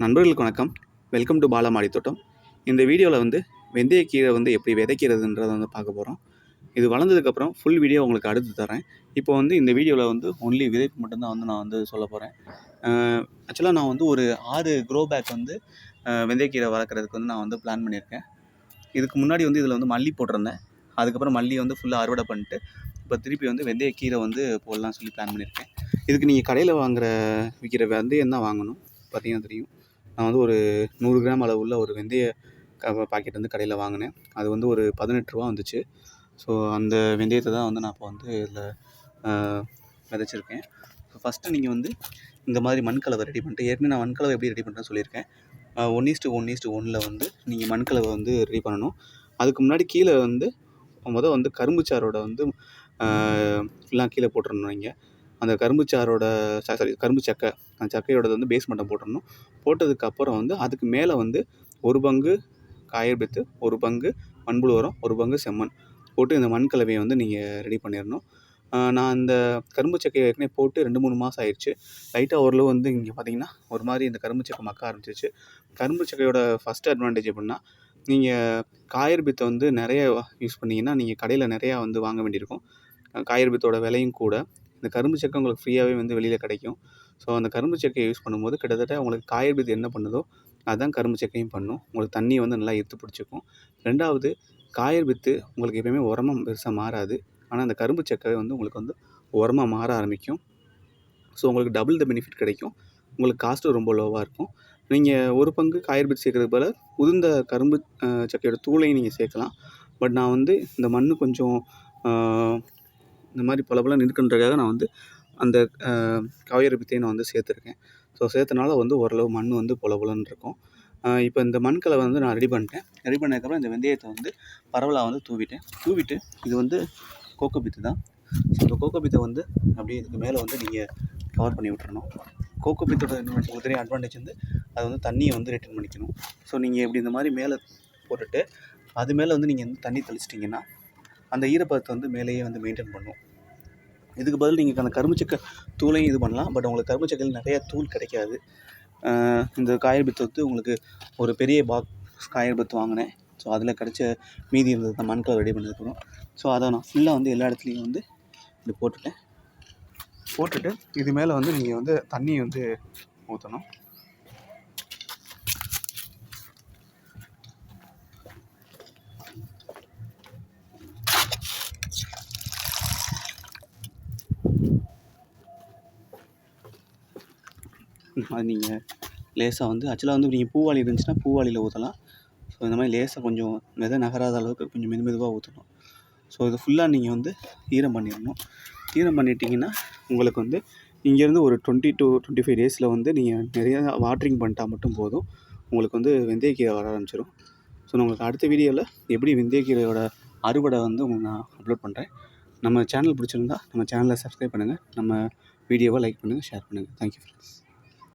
நண்பர்களுக்கு வணக்கம். Welcome to Bala மாடி தோட்டம். இந்த வீடியோவில் வந்து வெந்தயக்கீரை வந்து எப்படி விதைக்கிறதுன்றதை வந்து பார்க்க போகிறோம். இது வளர்ந்ததுக்கப்புறம் ஃபுல் வீடியோ உங்களுக்கு அடுத்து தரேன். இப்போ வந்து இந்த வீடியோவில் வந்து ஒன்லி விதைப்பு மட்டும்தான் வந்து நான் வந்து சொல்ல போகிறேன். ஆக்சுவலாக நான் வந்து ஒரு 6 க்ரோ பேக் வந்து வெந்தயக்கீரை வளர்க்குறதுக்கு வந்து நான் வந்து பிளான் பண்ணியிருக்கேன். இதுக்கு முன்னாடி வந்து இதில் வந்து மல்லி போட்டிருந்தேன். அதுக்கப்புறம் மல்லி வந்து ஃபுல்லாக அறுவடை பண்ணிட்டு இப்போ திருப்பி வந்து வெந்தயக்கீரை வந்து போடலாம்னு சொல்லி பிளான் பண்ணியிருக்கேன். இதுக்கு நீங்கள் கடையில் விற்கிற வெந்தயம் தான் வாங்கணும். பார்த்தீங்கன்னா தெரியும். நான் வந்து ஒரு 100 கிராம் அளவுள்ள ஒரு வெந்தய பாக்கெட் வந்து கடையில் வாங்கினேன். அது வந்து ஒரு 18 ரூபா வந்துச்சு. ஸோ அந்த வெந்தயத்தை தான் வந்து நான் இப்போ வந்து இதில் விதைச்சிருக்கேன். ஸோ ஃபஸ்ட்டு நீங்கள் வந்து இந்த மாதிரி மண்கலவை ரெடி பண்ணிட்டு, ஏற்கனவே நான் மண்கலவை எப்படி ரெடி பண்ணுறேன்னு சொல்லியிருக்கேன். 1:1:1 வந்து நீங்கள் மண்கலவை வந்து ரெடி பண்ணணும். அதுக்கு முன்னாடி கீழே வந்து வந்து கரும்புச்சாரோட வந்து ஃபுல்லாக கீழே போட்டுறணும். நீங்கள் அந்த கரும்புச்சாரோட கரும்பு சக்கை, அந்த சக்கையோடது வந்து பேஸ் மட்டம் போட்டுடணும். போட்டதுக்கப்புறம் வந்து அதுக்கு மேலே வந்து 1 பங்கு காயர் பித்து, 1 பங்கு மண்புழு உரம், 1 பங்கு செம்மண் போட்டு இந்த மண் கலவையை வந்து நீங்கள் ரெடி பண்ணிடணும். நான் இந்த கரும்பு சக்கையை ஏற்கனவே போட்டு 2-3 மாதம் ஆயிடுச்சு. லைட்டாக ஓரளவு வந்து இங்கே பார்த்தீங்கன்னா ஒரு மாதிரி இந்த கரும்பு சக்கை மக்க ஆரம்பிச்சிருச்சு. கரும்பு சக்கையோட ஃபஸ்ட் அட்வான்டேஜ் எப்படின்னா, நீங்கள் காயர் பித்தை வந்து நிறைய யூஸ் பண்ணிங்கன்னா நீங்கள் கடையில் நிறையா வந்து வாங்க வேண்டியிருக்கும். காயர் பித்தோட விலையும் கூட. இந்த கரும்பு சக்கை உங்களுக்கு ஃப்ரீயாகவே வந்து வெளியில் கிடைக்கும். ஸோ அந்த கரும்பு சக்கையை யூஸ் பண்ணும்போது கிட்டத்தட்ட உங்களுக்கு காயர் பித்து என்ன பண்ணுதோ அதுதான் கரும்பு சக்கையும் பண்ணும். உங்களுக்கு தண்ணியை வந்து நல்லா இழுத்து பிடிச்சிக்கும். 2வது காயர் பித்து உங்களுக்கு எப்பயுமே உரமாக பெருசாக மாறாது. ஆனால் அந்த கரும்பு சக்கை வந்து உங்களுக்கு வந்து உரமாக மாற ஆரம்பிக்கும். ஸோ உங்களுக்கு டபுள் த பெனிஃபிட் கிடைக்கும். உங்களுக்கு காஸ்ட்டும் ரொம்ப லோவாக இருக்கும். நீங்கள் 1 பங்கு காயர் பித்து சேர்க்கறதுக்கு பதிலா உதிர்ந்த கரும்பு சக்கையோட தூளையும் நீங்கள் சேர்க்கலாம். பட் நான் வந்து இந்த மண் கொஞ்சம் இந்த மாதிரி பலபலன்னு இருக்குன்றதுக்காக நான் வந்து அந்த காயர் பித்தையும் நான் வந்து சேர்த்துருக்கேன். ஸோ சேர்த்தனால வந்து ஓரளவு மண் வந்து பொலபொலன்னு இருக்கும். இப்போ இந்த மண் கலவை வந்து நான் ரெடி பண்ணிட்டேன். ரெடி பண்ணதுக்கப்புறம் இந்த வெந்தயத்தை வந்து பரவலாக வந்து தூவிட்டு இது வந்து கோகோ பித்து தான். ஸோ இந்த கோகோ பித்தை வந்து அப்படியே இதுக்கு மேலே வந்து நீங்கள் கவர் பண்ணி விட்டுறணும். கோகோ பித்தோட உங்களுக்கு தெரிய அட்வான்டேஜ் வந்து அது வந்து தண்ணியை வந்து ரிட்டர்ன் பண்ணிக்கணும். ஸோ நீங்கள் இப்படி இந்த மாதிரி மேலே போட்டுட்டு அது மேலே வந்து நீங்கள் வந்து தண்ணி தெளிச்சிட்டிங்கன்னா அந்த ஈரப்பதத்தை வந்து மேலேயே வந்து மெயின்டைன் பண்ணும். இதுக்கு பதில் நீங்கள் அந்த கரும்புச்சக்கை தூளையும் இது பண்ணலாம். பட் உங்களுக்கு கரும்புச்சக்கையில் நிறையா தூள் கிடைக்காது. இந்த காயர் பித்து வந்து உங்களுக்கு ஒரு பெரிய பாக்ஸ் காயர் பித்து வாங்கினேன். ஸோ அதில் கிடைச்ச மீதி இருந்தது தான் மண்கலவை ரெடி பண்ணதுக்கப்புறம். ஸோ அதை நான் ஃபுல்லாக வந்து எல்லா இடத்துலையும் வந்து இப்படி போட்டுட்டு இது மேலே வந்து நீங்கள் வந்து தண்ணி வந்து ஊற்றணும். அது நீங்கள் லேசாக வந்து ஆக்சுவலாக வந்து நீங்கள் பூவாளி இருந்துச்சுன்னா பூவாளியில் ஊற்றலாம். ஸோ இந்த மாதிரி லேசாக கொஞ்சம் நகராத அளவுக்கு கொஞ்சம் மெதுவாக ஊற்றணும். ஸோ இது ஃபுல்லாக நீங்கள் வந்து ஈரம் பண்ணிடணும். ஈரம் பண்ணிட்டீங்கன்னா உங்களுக்கு வந்து இங்கேருந்து ஒரு 20 to 25 டேஸில் வந்து நீங்கள் நிறையா வாட்டரிங் பண்ணிட்டா மட்டும் போதும். உங்களுக்கு வந்து வெந்தயக்கீரை வர ஆரம்பிச்சிடும். ஸோ நான் உங்களுக்கு அடுத்த வீடியோவில் எப்படி வெந்தயக்கீரையோட அறுவடை வந்து உங்களுக்கு நான் அப்லோட் பண்ணுறேன். நம்ம சேனல் பிடிச்சிருந்தா நம்ம சேனலை சப்ஸ்கிரைப் பண்ணுங்கள். நம்ம வீடியோவை லைக் பண்ணுங்கள், ஷேர் பண்ணுங்கள். Thank you friends.